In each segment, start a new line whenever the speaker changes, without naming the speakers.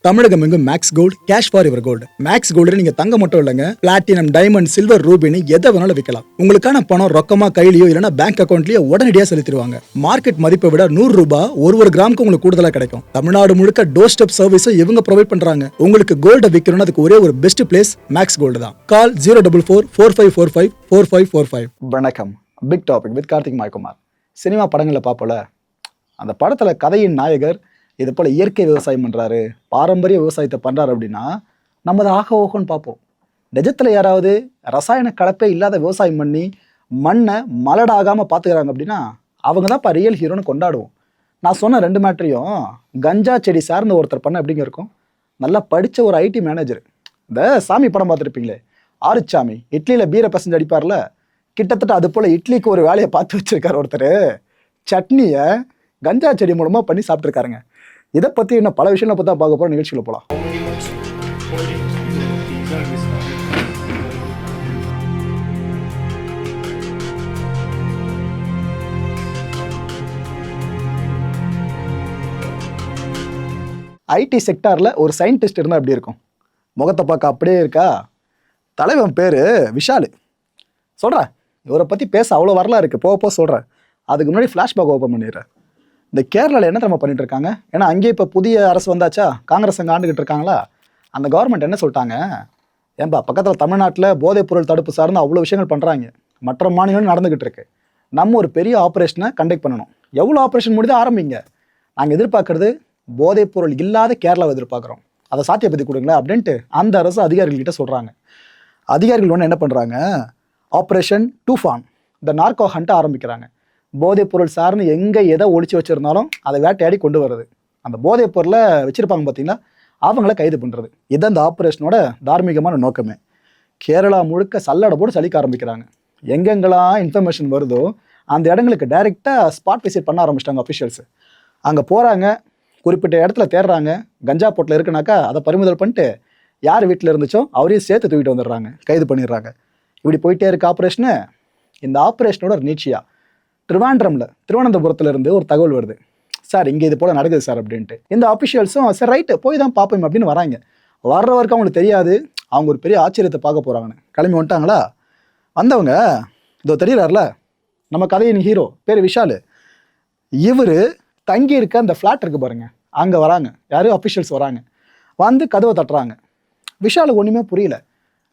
தமிழகம் எங்கும் Max Gold cash for your gold. Max Gold நீங்க தங்க மட்டும் இல்லைங்க, பிளாட்டினம், டைமண்ட், சில்வர், ரூபினி எதை வேணாலும் விற்கலாம். உங்களுக்கான பணம் ரொக்கமா கையிலயோ இல்லைன்னா பேங்க் அக்கௌண்ட்லயோ உடனடியாக செலுத்திடுவாங்க. மார்க்கெட் மதிப்பை விட 100 ரூபாய் ஒரு கிராமுக்கு உங்களுக்கு கூடுதலாக கிடைக்கும். தமிழ்நாடு முழுக்க டோர் ஸ்டெப் சர்வீஸும் இவங்க ப்ரொவைட் பண்றாங்க. உங்களுக்கு கோல்ட விற்கணும்னு அதுக்கு ஒரே ஒரு பெஸ்ட் பிளேஸ் மேக்ஸ் கோல்டு தான். கால் 04445454545.
வணக்கம். Big topic with Karthik Maikumar. Cinema படங்களில் பார்ப்போல, அந்த படத்தில் கதையின் நாயகர் இது போல் இயற்கை விவசாயம் பண்ணுறாரு, பாரம்பரிய விவசாயத்தை பண்ணுறாரு அப்படின்னா நம்ம அதை ஆக ஓகோன்னு பார்ப்போம். நிஜத்தில் யாராவது ரசாயன கலப்பே இல்லாத விவசாயம் பண்ணி மண்ணை மலடாகாமல் பார்த்துக்கிறாங்க அப்படின்னா அவங்க தான் இப்போ ரியல் ஹீரோன்னு கொண்டாடுவோம். நான் சொன்ன 2 மேட்டரையும் கஞ்சா செடி சார்ந்த ஒருத்தர் பண்ண எப்படிங்க இருக்கும்? நல்லா படித்த ஒரு ஐடி மேனேஜர். இந்த சாமி படம் பார்த்துருப்பீங்களே, ஆறுச்சாமி இட்லியில் பீரை பசஞ்சு அடிப்பார்ல, கிட்டத்தட்ட அது போல் இட்லிக்கு ஒரு வேலையை பார்த்து வச்சிருக்காரு ஒருத்தர். சட்னியை கஞ்சா செடி மூலமாக பண்ணி சாப்பிட்ருக்காருங்க. இதை பற்றி இன்னும் பல விஷயங்களை பற்றி தான் பார்க்க போகிற நிகழ்ச்சியில் போகலாம். ஐடி செக்டாரில் ஒரு சயின்டிஸ்ட் இருந்தால் எப்படி இருக்கும்? முகத்தை பார்க்க அப்படியே இருக்கா. தலைவன் பேர் விஷால். சொல்கிறேன், இவரை பற்றி பேச அவ்வளோ வரலாறு இருக்குது, போக போக சொல்கிறேன். அதுக்கு முன்னாடி ஃப்ளாஷ்பேக் ஓப்பன் பண்ணிடுறேன். இந்த கேரளாவில் என்ன நம்ம பண்ணிட்டு இருக்காங்க? ஏன்னா அங்கேயே இப்போ புதிய அரசு வந்தாச்சா, காங்கிரஸ் அங்கே ஆண்டுகிட்டு இருக்காங்களா. அந்த கவர்மெண்ட் என்ன சொல்லிட்டாங்க, ஏன்பா பக்கத்தில் தமிழ்நாட்டில் போதைப் பொருள் தடுப்பு சார்ந்து அவ்வளோ விஷயங்கள் பண்ணுறாங்க, மற்ற மாநிலம் நடந்துகிட்டு இருக்கு, நம்ம ஒரு பெரிய ஆப்ரேஷனை கண்டக்ட் பண்ணணும். எவ்வளோ ஆப்ரேஷன் முடிது ஆரம்பிங்க. நாங்கள் எதிர்பார்க்கறது போதைப் பொருள் இல்லாத கேரளாவை எதிர்பார்க்குறோம், அதை சாத்தியப்படுத்தி கொடுங்களேன் அப்படின்ட்டு அந்த அரசு அதிகாரிகள்கிட்ட சொல்கிறாங்க. அதிகாரிகள் ஒன்று என்ன பண்ணுறாங்க, ஆப்ரேஷன் டூஃபான், இந்த நார்கோ ஹண்ட்டை ஆரம்பிக்கிறாங்க. போதைப் பொருள் சார்ந்து எங்கே எதை ஒழிச்சு வச்சுருந்தாலும் அதை வேட்டையாடி கொண்டு வருது. அந்த போதைப் பொருளை வச்சுருப்பாங்க பார்த்தீங்கன்னா, அவங்கள கைது பண்ணுறது. இதுதான் இந்த ஆப்ரேஷனோட தார்மீகமான நோக்கமே. கேரளா முழுக்க சல்லடை போட்டு சலிக்க ஆரம்பிக்கிறாங்க. எங்கெங்கெல்லாம் இன்ஃபர்மேஷன் வருதோ அந்த இடங்களுக்கு டைரெக்டாக ஸ்பாட் விசிட் பண்ண ஆரம்பிச்சிட்டாங்க அஃபிஷியல்ஸு. அங்கே போகிறாங்க, குறிப்பிட்ட இடத்துல தேடுறாங்க. கஞ்சா போட்டில் இருக்குனாக்கா அதை பறிமுதல் பண்ணிட்டு யார் வீட்டில் இருந்துச்சோ அவரையும் சேர்த்து தூக்கிட்டு வந்துடுறாங்க, கைது பண்ணிடுறாங்க. இப்படி போயிட்டே இருக்க ஆப்ரேஷனு. இந்த ஆப்ரேஷனோட ஒரு நீட்சியாக திருவனந்தபுரத்துல இருந்து ஒரு தகவல் வருது, சார் இங்கே இது போல் நடக்குது சார் அப்படின்ட்டு. இந்த அஃபிஷியல்ஸும் சரி ரைட்டு போய் தான் பார்ப்போம் அப்படின்னு வராங்க. வர்றவருக்கு அவங்களுக்கு தெரியாது அவங்க ஒரு பெரிய ஆச்சரியத்தை பார்க்க போகிறாங்கன்னு. கிளம்பி வந்துட்டாங்களா, வந்தவங்க இதோ தெரியுறாருல நம்ம கதையின் ஹீரோ பேர் விஷால். இவர் தங்கி இருக்க அந்த ஃப்ளாட் இருக்கு பாருங்க, அங்கே வராங்க. யாரும் அஃபிஷியல்ஸ் வராங்க, வந்து கதவை தட்டுறாங்க. விஷாலுக்கு ஒன்றுமே புரியல.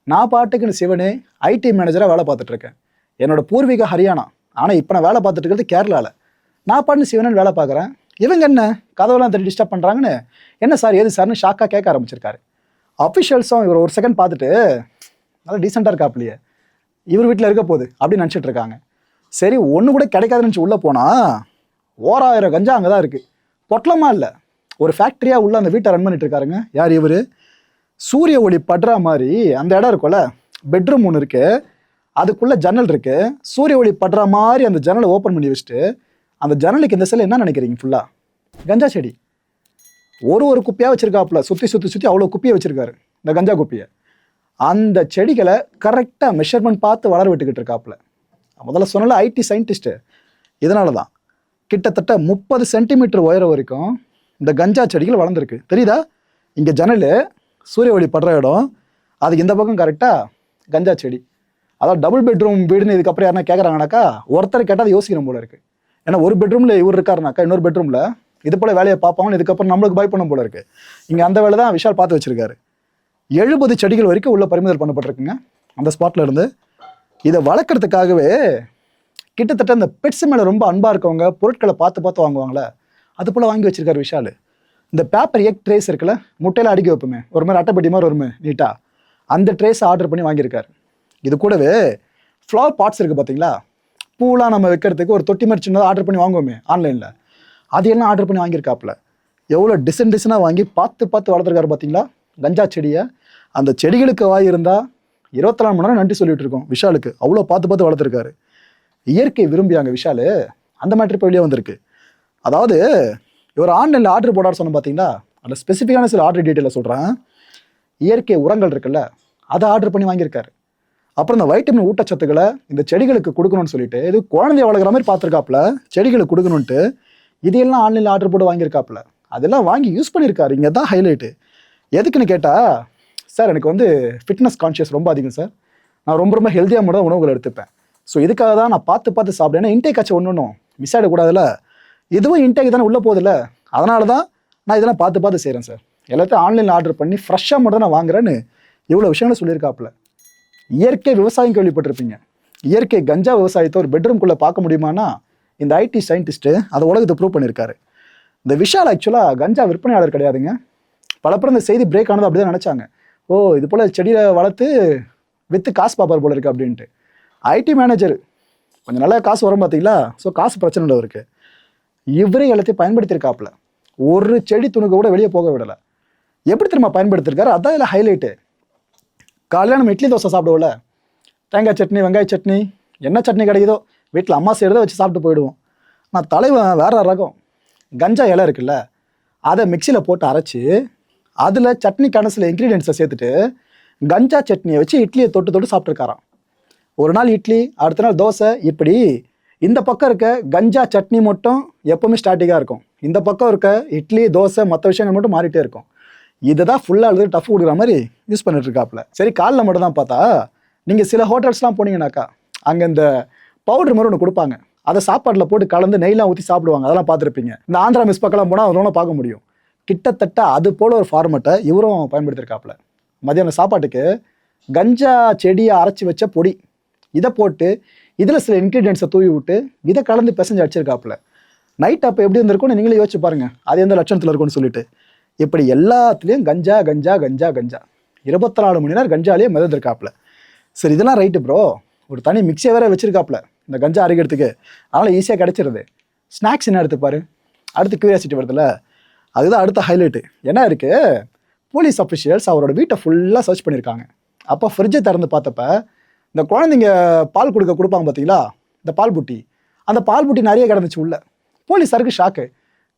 நான் பாட்டுக்குன்னு சிவனே ஐடி மேனேஜராக வேலை பார்த்துட்ருக்கேன், என்னோட பூர்வீக ஹரியானா, ஆனால் இப்போ நான் வேலை பார்த்துட்டு இருக்கிறது கேரளாவில். நான் பாட்டு சிவனன் வேலை பார்க்குறேன், இவங்க என்ன கதவெல்லாம் தட்டி டிஸ்டர்ப் பண்ணுறாங்கன்னு, என்ன சார் ஏது சார்னு ஷாக்காக கேட்க ஆரம்பிச்சிருக்காரு. அஃபிஷியல்ஸும் இவர் ஒரு செகண்ட் பார்த்துட்டு நல்லா டீசெண்டாக இருக்காப்லையே, இவர் வீட்டில் இருக்க போகுது அப்படின்னு நினச்சிட்டு இருக்காங்க. சரி ஒன்று கூட கிடைக்காதுன்னு நினச்சி உள்ளே போனால் 1000 கஞ்சா அங்கே தான் இருக்குது, பொட்டலமாக இல்லை, ஒரு ஃபேக்ட்ரியாக உள்ள அந்த வீட்டை ரன் பண்ணிட்டு இருக்காருங்க. யார் இவர்? சூரிய ஒளி படுற மாதிரி அந்த இடம் இருக்கும்ல, பெட்ரூம் ஒன்று இருக்குது, அதுக்குள்ளே ஜன்னல் இருக்குது. சூரிய ஒளி படுற மாதிரி அந்த ஜன்னலை ஓப்பன் பண்ணி வச்சுட்டு அந்த ஜன்னலுக்கு இந்த செல்ல என்ன நினைக்கிறீங்க, ஃபுல்லாக கஞ்சா செடி. ஒரு குப்பியாக வச்சுருக்காப்புல, சுற்றி அவ்வளோ குப்பியை வச்சுருக்காரு, இந்த கஞ்சா குப்பியை. அந்த செடிகளை கரெக்டாக மெஷர்மெண்ட் பார்த்து வளர விட்டுக்கிட்டு இருக்காப்புல. முதல்ல சொன்னால ஐடி சயின்டிஸ்ட்டு. இதனால தான் கிட்டத்தட்ட 30 சென்டிமீட்டர் உயரம் வரைக்கும் இந்த கஞ்சா செடிகள் வளர்ந்துருக்கு. தெரியுதா? இங்கே ஜன்னல் சூரிய ஒளி படுற இடம், அதுக்கு இந்த பக்கம் கரெக்டாக கஞ்சா செடி. அதாவது டபுள் பெட்ரூம் வீடுன்னு இதுக்கப்புறம் யாருன்னா கேட்குறாங்கனாக்கா ஒருத்தர் கேட்டால் யோசிக்கணும் போல இருக்குது. ஏன்னா ஒரு பெட்ரூமில் இவர் இருக்காருனாக்கா இன்னொரு பெட்ரூமில் இது போல் வேலையை பார்ப்பாங்கன்னு இதுக்கப்புறம் நம்மளுக்கு பயப்படும் போல இருக்குது. இங்கே அந்த வேலை தான் விஷால் பார்த்து வச்சுருக்காரு. 70 செடிகள் வரைக்கும் உள்ள பறிமுதல் பண்ணப்பட்டிருக்குங்க அந்த ஸ்பாட்டில் இருந்து. இதை வளர்க்குறதுக்காகவே கிட்டத்தட்ட இந்த பெட்ஸ் மேலே ரொம்ப அன்பாக இருக்கவங்க பொருட்களை பார்த்து வாங்குவாங்களே, அது போல் வாங்கி வச்சுருக்காரு விஷால். இந்த பேப்பர் எக் ட்ரேஸ் இருக்குல்ல, முட்டையில் அடுக்கி வைப்போமே, ஒரு மாதிரி அட்டைப்பட்டி மாதிரி வருமே நீட்டாக, அந்த ட்ரேஸை ஆர்டர் பண்ணி வாங்கியிருக்காரு. இது கூடவே ஃப்ளவர் பாட்ஸ் இருக்குது பார்த்தீங்களா, பூலாம் நம்ம வைக்கிறதுக்கு ஒரு தொட்டி மாதிரி சின்னதாக ஆர்டர் பண்ணி வாங்குவோமே ஆன்லைனில், அதையெல்லாம் ஆர்டர் பண்ணி வாங்கியிருக்காப்புல. எவ்வளோ டிசைனாக வாங்கி பார்த்து வளர்த்துருக்காரு பார்த்தீங்களா கஞ்சா செடியை. அந்த செடிகளுக்கு வாய் இருந்தால் 24 மணி நேரம் நன்றி சொல்லிட்டு இருக்கோம் விஷாலுக்கு. அவ்வளோ பார்த்து வளர்த்துருக்காரு. இயற்கை விரும்பியாங்க விஷால். அந்த மாதிரி இப்போ வெளியே வந்திருக்கு. அதாவது இவர் ஆன்லைனில் ஆர்டர் போடாரு சொன்ன பார்த்தீங்களா, அதில் ஸ்பெசிஃபிக்கான சில ஆர்டர் டீட்டெயிலை சொல்கிறேன். இயற்கை உரங்கள் இருக்குல்ல, அதை ஆர்டர் பண்ணி வாங்கியிருக்காரு. அப்புறம் இந்த வைட்டமின் ஊட்டச்சத்துக்களை இந்த செடிகளுக்கு கொடுக்கணும்னு சொல்லிட்டு, இது குழந்தைய வளர்க்குற மாதிரி பார்த்துருக்காப்புல, செடிகளுக்கு கொடுக்கணுன்ட்டு இதையெல்லாம் ஆன்லைனில் ஆர்டர் போட்டு வாங்கியிருக்காப்புல. அதெல்லாம் வாங்கி யூஸ் பண்ணியிருக்காரு. இங்கே தான் ஹைலைட்டு. எதுக்குன்னு கேட்டால், சார் எனக்கு வந்து ஃபிட்னஸ் கான்ஷியஸ் ரொம்ப அதிகம் சார். நான் ரொம்ப ரொம்ப ஹெல்த்தியாக மட்டும் உணவுகள் எடுத்துப்பேன். ஸோ இதுக்காக தான் நான் பார்த்து சாப்பிடுவேன். ஏன்னா இன்டேக் ஆச்சு ஒன்றும் மிஸ் ஆகிடக்கூடாதுல்ல. இதுவும் இன்டேக் தானே உள்ளே போகுதுல்ல. அதனால தான் நான் இதெல்லாம் பார்த்து செய்கிறேன் சார். எல்லாத்தையும் ஆன்லைனில் ஆர்டர் பண்ணி ஃப்ரெஷ்ஷாக மட்டும் தான் நான் வாங்குறேன்னு இவ்வளோ விஷயங்களை சொல்லியிருக்காப்புல. இயற்கை விவசாயம் கேள்விப்பட்டிருப்பீங்க. இயற்கை கஞ்சா விவசாயத்தை ஒரு பெட்ரூம்குள்ளே பார்க்க முடியுமானா இந்த ஐடி சயின்டிஸ்ட்டு அதை உலகத்தை ப்ரூவ் பண்ணியிருக்காரு. இந்த விஷால் ஆக்சுவலாக கஞ்சா விற்பனையாளர் கிடையாதுங்க. பல பேர் இந்த செய்தி பிரேக் ஆனது அப்படி தான் நினச்சாங்க. ஓ இது போல் செடியை வளர்த்து விற்று காசு பார்ப்பார் போல இருக்குது அப்படின்ட்டு. ஐடி மேனேஜர் கொஞ்சம் நல்லா காசு வரும் பார்த்தீங்களா. ஸோ காசு பிரச்சனை இல்லை இருக்குது. இவரே எல்லாத்தையும் பயன்படுத்தியிருக்காப்புல. ஒரு செடி துணுக்க கூட வெளியே போக விடலை. எப்படி திரும்ப பயன்படுத்திருக்காரு, அதான் இதில் ஹைலைட்டு. காலையில் நம்ம இட்லி தோசை சாப்பிடுவோம்ல, தேங்காய் சட்னி வெங்காய சட்னி என்ன சட்னி கிடைக்குதோ வீட்டில் அம்மா செய்கிறத வச்சு சாப்பிட்டு போயிடுவோம். நான் தலைவன் வேற ரகம். கஞ்சா இலை இருக்குல்ல, அதை மிக்சியில் போட்டு அரைச்சி அதில் சட்னி கணசில் இன்க்ரீடியன்ஸை சேர்த்துட்டு கஞ்சா சட்னியை வச்சு இட்லியை தொட்டு சாப்பிட்ருக்காராம். ஒரு நாள் இட்லி, அடுத்த நாள் தோசை. இப்படி இந்த பக்கம் இருக்க கஞ்சா சட்னி மட்டும் எப்போவுமே ஸ்டாட்டிக்காக இருக்கும். இந்த பக்கம் இருக்க இட்லி தோசை மற்ற விஷயங்கள் மட்டும் மாறிட்டே இருக்கும். இதை தான் ஃபுல்லாக எழுதி டஃப் கொடுக்குற மாதிரி யூஸ் பண்ணிட்டு இருக்காப்புல. சரி, காலில் மட்டும் தான் பார்த்தா, நீங்கள் சில ஹோட்டல்ஸ்லாம் போனீங்கன்னாக்கா அங்கே இந்த பவுடர் மாதிரி ஒன்று கொடுப்பாங்க. அதை சாப்பாட்டில் போட்டு கலந்து நெய்லாம் ஊற்றி சாப்பிடுவாங்க. அதெல்லாம் பார்த்துருப்பீங்க. இந்த ஆந்திரா மிஸ் பக்கம்லாம் போனால் அதெல்லாம் பார்க்க முடியும். கிட்டத்தட்ட அது போல் ஒரு ஃபார்மெட்டை இவரும் பயன்படுத்தியிருக்காப்புல. மதியானம் சாப்பாட்டுக்கு கஞ்சா செடியை அரைச்சி வச்ச பொடி இதை போட்டு இதில் சில இன்க்ரீடியன்ஸை தூவி விட்டு இதை கலந்து பிசைஞ்சு அடிச்சிருக்காப்புல. நைட் அப்போ எப்படி இருந்திருக்கும்னு நீங்களே யோசிச்சு பாருங்கள், அது எந்த லட்சணத்தில் இருக்கும்னு சொல்லிட்டு. இப்படி எல்லாத்துலேயும் கஞ்சா கஞ்சா கஞ்சா கஞ்சா 24 மணி நேரம் கஞ்சாலேயே மிதந்திருக்காப்புல. சரி, இதெல்லாம் ரைட்டு ப்ரோ. ஒரு தனி மிக்சியை வேற வச்சிருக்காப்புல இந்த கஞ்சா அரைக்கிறதுக்கு. அதனால் ஈஸியாக கிடைச்சிருது. ஸ்நாக்ஸ் என்ன எடுத்துப்பாரு. அடுத்து கியூரியாசிட்டி வருதுல்ல, அதுதான் அடுத்த ஹைலைட்டு. என்ன இருக்குது, போலீஸ் அஃபிஷியல்ஸ் அவரோட வீட்டை ஃபுல்லாக சர்ச் பண்ணியிருக்காங்க. அப்போ ஃப்ரிட்ஜை திறந்து பார்த்தப்ப இந்த குழந்தைங்க பால் கொடுப்பாங்க பார்த்தீங்களா, இந்த பால் புட்டி, அந்த பால் புட்டி நிறைய கிடந்துச்சு உள்ள. போலீஸாருக்கு ஷாக்கு.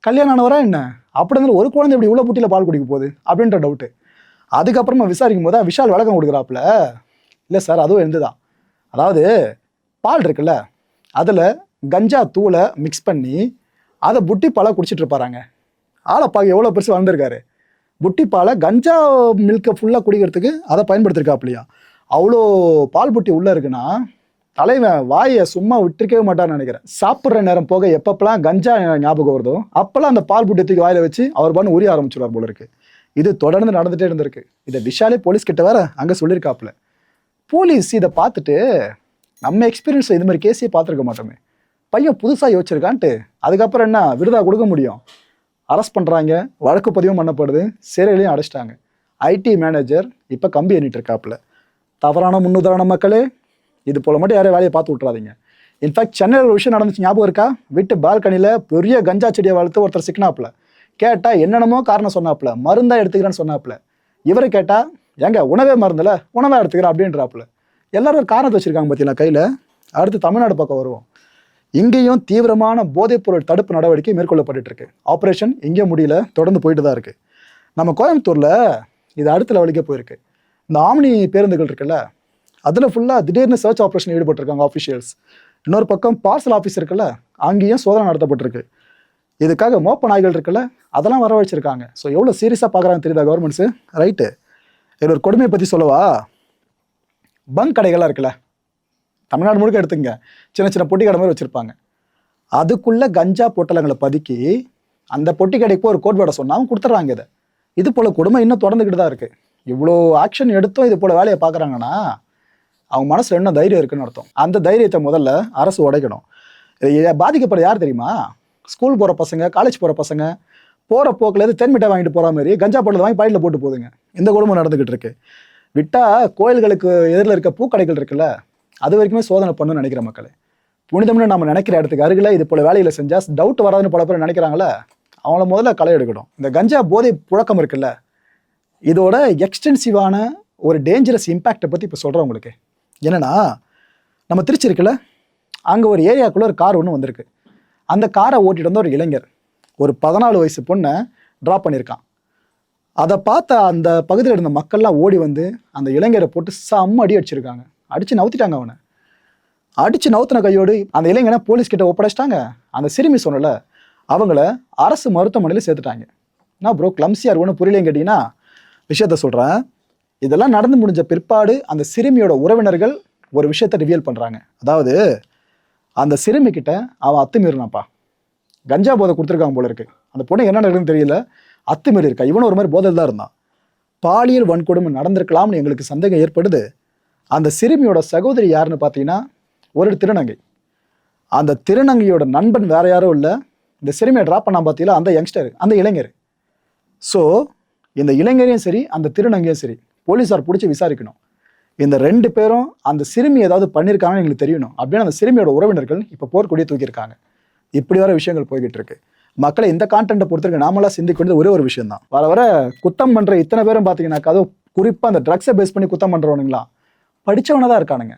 கல்யாணம் ஆனவரா என்ன, அப்படி இருந்தாலும் ஒரு குழந்தை இப்படி உள்ள புட்டியில் பால் குடிக்க போகுது அப்படின்ற டவுட்டு. அதுக்கப்புறமா விசாரிக்கும் போது விஷால் விளக்கம் கொடுக்குறாப்புல. இல்லை சார், அதுவும் இருந்துதான். அதாவது பால் இருக்குல்ல, அதில் கஞ்சா தூளை மிக்ஸ் பண்ணி அதை புட்டி பாலை குடிச்சிட்டு இருப்பாராங்க. ஆளை பார்க்க எவ்வளோ பெருசு வளர்ந்துருக்காரு. புட்டி பாலை கஞ்சா மில்கை ஃபுல்லாக குடிக்கிறதுக்கு அதை பயன்படுத்திருக்காப்புலையா. அவ்வளோ பால் புட்டி உள்ளே இருக்குன்னா தலைவன் வாயை சும்மா விட்டுருக்கவே மாட்டான்னு நினைக்கிறேன். சாப்பிட்ற நேரம் போக எப்பப்பெல்லாம் கஞ்சா ஞாபகம் வருதோ அப்போல்லாம் அந்த பால் புட்டி தூக்கி வாயில வச்சு அவர் பண்ணு உரிய ஆரம்பிச்சுடுவார் போல இருக்கு. இது தொடர்ந்து நடந்துகிட்டே இருந்திருக்கு. இதை விஷாலே போலீஸ் கிட்ட வேற அங்கே சொல்லியிருக்காப்புல. போலீஸ் இதை பார்த்துட்டு நம்ம எக்ஸ்பீரியன்ஸில் இது மாதிரி கேஸே பார்த்துருக்க மாட்டோமே, பையன் புதுசாக யோசிச்சிருக்கான்ட்டு அதுக்கப்புறம் என்ன விருதாக கொடுக்க முடியும். அரெஸ்ட் பண்ணுறாங்க, வழக்கு பதிவும் பண்ணப்படுது, சிறையிலையும் அடைச்சிட்டாங்க. ஐடி மேனேஜர் இப்போ கம்பி எண்ணிட்டு இருக்காப்புல. தவறான முன்னுதாரண மக்களே, இது போல மட்டும் யாரையும் வேலையை பார்த்து விட்றாதீங்க. இன்ஃபேக்ட் சென்னையில் ஒரு விஷயம் நடந்துச்சு, ஞாபகம் இருக்கா? வீட்டு பால்கனியில் பெரிய கஞ்சா செடியை வளர்த்து ஒருத்தர் சிக்கினாப்புல. கேட்டால் என்னென்னமோ காரணம் சொன்னாப்புல, மருந்தா எடுத்துக்கிறேன்னு சொன்னாப்புல. இவரை கேட்டால் ஏங்க உணவே மருந்தில் உணவாக எடுத்துக்கிறேன் அப்படின்றாப்புல. எல்லாரும் ஒரு காரணத்தை வச்சுருக்காங்க பார்த்தீங்களா கையில். அடுத்து தமிழ்நாடு பக்கம் வருவோம். இங்கேயும் தீவிரமான போதைப்பொருள் தடுப்பு நடவடிக்கை மேற்கொள்ளப்பட்டு இருக்கு. ஆப்ரேஷன் இங்கே முடியல, தொடர்ந்து போயிட்டு தான் இருக்குது. நம்ம கோயம்புத்தூரில் இது அடுத்த லெவலுக்கே போயிருக்கு. இந்த ஆம்னி பேருந்துகள் இருக்குல்ல, அதில் ஃபுல்லாக திடீர்னு சர்ச் ஆப்ரேஷன் ஈடுபட்டிருக்காங்க ஆஃபீஷியல்ஸ். இன்னொரு பக்கம் பார்சல் ஆஃபீஸ் இருக்குல்ல, அங்கேயும் சோதனை நடத்தப்பட்டிருக்கு. இதுக்காக மோப்ப நாய்கள் இருக்குல்ல, அதெல்லாம் வரவழைச்சிருக்காங்க. ஸோ எவ்வளோ சீரியஸாக பார்க்குறாங்க தெரியுதா கவர்மெண்ட்ஸு. ரைட்டு, இதில் ஒரு கொடுமையை பற்றி சொல்லவா? பங்க் கடைகள்லாம் இருக்குல்ல, தமிழ்நாடு முழுக்க எடுத்துங்க, சின்ன சின்ன பொட்டி கடை மாதிரி வச்சுருப்பாங்க. அதுக்குள்ளே கஞ்சா பொட்டலங்களை பதுக்கி அந்த பொட்டி கடைக்கு ஒரு கோட் வேர்டை சொன்னால் கொடுத்துட்றாங்க. இது போல் கொடுமை இன்னும் தொடர்ந்துக்கிட்டு தான் இருக்குது. இவ்வளோ ஆக்ஷன் எடுத்தும் இது போல் வேலையை பார்க்குறாங்கன்னா அவங்க மனசில் என்ன தைரியம் இருக்குன்னு அர்த்தம். அந்த தைரியத்தை முதல்ல அரசு உடைக்கணும். பாதிக்கப்படுற யார் தெரியுமா? ஸ்கூல் போகிற பசங்க, காலேஜ் போகிற பசங்க, போகிற போக்கில் தென்மிட்டாய் வாங்கிட்டு போகிற மாதிரி கஞ்சா பொருள் வாங்கி பாயிண்டில் போட்டு போகுதுங்க. இந்த குடும்பம் நடந்துக்கிட்டு இருக்கு. விட்டால் கோயில்களுக்கு எதிரில் இருக்க பூக்கடைகள் இருக்குல்ல, அது வரைக்குமே சோதனை பண்ணணும்னு நினைக்கிற மக்கள். புனிதம்னு நம்ம நினைக்கிற இடத்துக்கு அருகில் இது போல் வேலையில் செஞ்சால் டவுட் வராதுன்னு பல பேர் நினைக்கிறாங்களே, அவங்கள முதல்ல களை எடுக்கணும். இந்த கஞ்சா போதை புழக்கம் இருக்குல்ல, இதோட எக்ஸ்டென்சிவான ஒரு டேஞ்சரஸ் இம்பேக்டை பற்றி இப்போ சொல்கிறேன் உங்களுக்கு. என்னென்னா, நம்ம திருச்சி இருக்குல்ல, அங்கே ஒரு ஏரியாக்குள்ளே ஒரு கார் ஒன்று வந்திருக்கு. அந்த காரை ஓட்டிகிட்டு வந்த ஒரு இளைஞர் ஒரு 14 வயசு பொண்ணை ட்ராப் பண்ணியிருக்கான். அதை பார்த்த அந்த பகுதியில் இருந்த மக்கள்லாம் ஓடி வந்து அந்த இளைஞரை போட்டு செம்ம அடி அடிச்சிருக்காங்க. அடித்து நவுத்திட்டாங்க. அவனை அடித்து நவுத்தின கையோடு அந்த இளைஞனை போலீஸ்கிட்ட ஒப்படைச்சிட்டாங்க. அந்த சிறுமி சொன்னல, அவங்கள அரசு மருத்துவமனையில் சேர்த்துட்டாங்க. நான் ப்ரோ கிளம்சியாக இருக்குன்னு புரியலைன்னு கேட்டிங்கன்னா, விஷயத்த சொல்கிறேன். இதெல்லாம் நடந்து முடிஞ்ச பிற்பாடு அந்த சிறுமியோட உறவினர்கள் ஒரு விஷயத்த ரிவியல் பண்ணுறாங்க. அதாவது அந்த சிறுமி கிட்ட அவன் அத்துமீறினாப்பா, கஞ்சா போதை கொடுத்துருக்காங்க போல இருக்கு. அந்த பொண்ணு என்ன நடக்குதுன்னு தெரியல, அத்துமீறி இருக்கா. இவனும் ஒரு மாதிரி போதையில் தான் இருந்தான். பாலியல் வன்கொடுமை நடந்திருக்கலாம்னு எங்களுக்கு சந்தேகம் ஏற்படுது. அந்த சிறுமியோட சகோதரி யாருன்னு பார்த்தீங்கன்னா ஒரு திருநங்கை. அந்த திருநங்கையோட நண்பன் வேற யாரும் இல்லை, இந்த சிறுமியை ட்ராப் பண்ணா பார்த்தீங்களா அந்த யங்ஸ்டர், அந்த இளைஞர். ஸோ இந்த இளைஞரையும் சரி அந்த திருநங்கையும் சரி போலீஸார் பிடிச்சி விசாரிக்கணும். இந்த 2 பேரும் அந்த சிறுமி ஏதாவது பண்ணியிருக்காங்கன்னு எங்களுக்கு தெரியணும் அப்படின்னு அந்த சிறுமியோட உறவினர்கள் இப்போ போர்க்கொடியை தூக்கியிருக்காங்க. இப்படி வர விஷயங்கள் போய்கிட்டு இருக்கு. மக்களை இந்த கான்டென்ட்டை பொறுத்திருக்க நாமெல்லாம் சிந்திக்கிறது ஒரே ஒரு விஷயம் தான். வர வர குத்தம் பண்ற இத்தனை பேரும் பார்த்தீங்கன்னாக்கா, அதுவும் குறிப்பாக அந்த ட்ரக்ஸை பேஸ் பண்ணி குத்தம் பண்றவனுங்களா படிச்சவன தான் இருக்கானுங்க.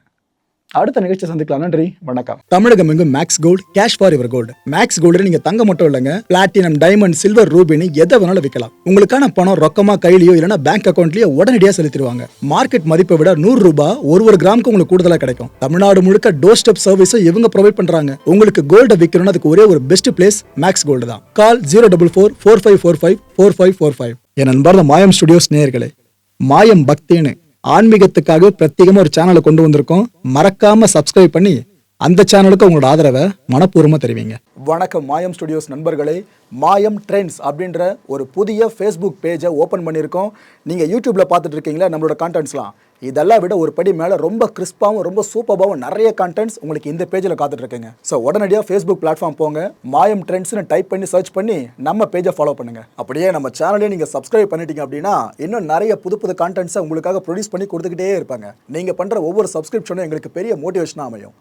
அடுத்த நிகழ்ச்சி சந்திக்கலாம். நன்றி, வணக்கம்.
தமிழகம் எங்கும் Max Gold, cash for your gold. Max Gold நீங்க தங்க மட்டும் இல்லைங்க, பிளாட்டினம், டைமண்ட், சில்வர், ரூபினி எதை வேணாலும் விற்கலாம். உங்களுக்கான பணம் ரொக்கமா கையிலயோ இல்லைன்னா பேங்க் அக்கௌண்ட்லயோ உடனடியாக செலுத்திடுவாங்க. மார்க்கெட் மதிப்பை விட 100 ரூபாய் ஒரு கிராமுக்கு உங்களுக்கு கூடுதலா கிடைக்கும். தமிழ்நாடு முழுக்க டோர் ஸ்டெப் சர்வீஸை இவங்க ப்ரொவைட் பண்றாங்க. உங்களுக்கு கோல்ட விற்கணும்னா அதுக்கு ஒரே ஒரு பெஸ்ட் பிளேஸ் மேக்ஸ் கோல்டு தான். கால் 04445454545. என் நண்பர் மாயம் ஸ்டுடியோஸ் நேயர்களே, மாயம் பக்தின்னு ஆன்மீகத்துக்காக பிரத்யேகமா ஒரு சேனலை கொண்டு வந்திருக்கோம். மறக்காம சப்ஸ்கிரைப் பண்ணி அந்த சேனலுக்கு உங்களோட ஆதரவை மனப்பூர்வமா தெரிவிங்க. வணக்கம் மாயம் ஸ்டுடியோஸ் நண்பர்களே. மாயம் ட்ரெண்ட்ஸ் அப்படின்ற ஒரு புதிய ஃபேஸ்புக் பேஜை ஓப்பன் பண்ணியிருக்கோம். நீங்கள் யூடியூப்ல பார்த்துட்டு இருக்கீங்களா நம்மளோட கான்டென்ட்ஸ்லாம். இதெல்லாம் விட ஒரு படி மேலே ரொம்ப கிறிஸ்பாகவும் ரொம்ப சூப்பராகவும் நிறைய கான்டென்ட்ஸ் உங்களுக்கு இந்த பேஜில் காத்துட்டு இருக்குங்க. ஸோ உடனடியாக ஃபேஸ்புக் பிளாட்ஃபார்ம் போங்க, மாயம் ட்ரெண்ட்ஸ்னு டைப் பண்ணி சர்ச் பண்ணி நம்ம பேஜை ஃபாலோ பண்ணுங்க. அப்படியே நம்ம சேனலையும் நீங்கள் சப்ஸ்கிரைப் பண்ணிட்டீங்க அப்படின்னா இன்னும் நிறைய புது புது கான்டென்ட்ஸை உங்களுக்காக ப்ரொடியூஸ் பண்ணி கொடுத்துக்கிட்டே இருப்பாங்க. நீங்கள் பண்ணுற ஒவ்வொரு சப்ஸ்கிரிப்ஷனும் எங்களுக்கு பெரிய மோட்டிவேஷனாக அமையும்.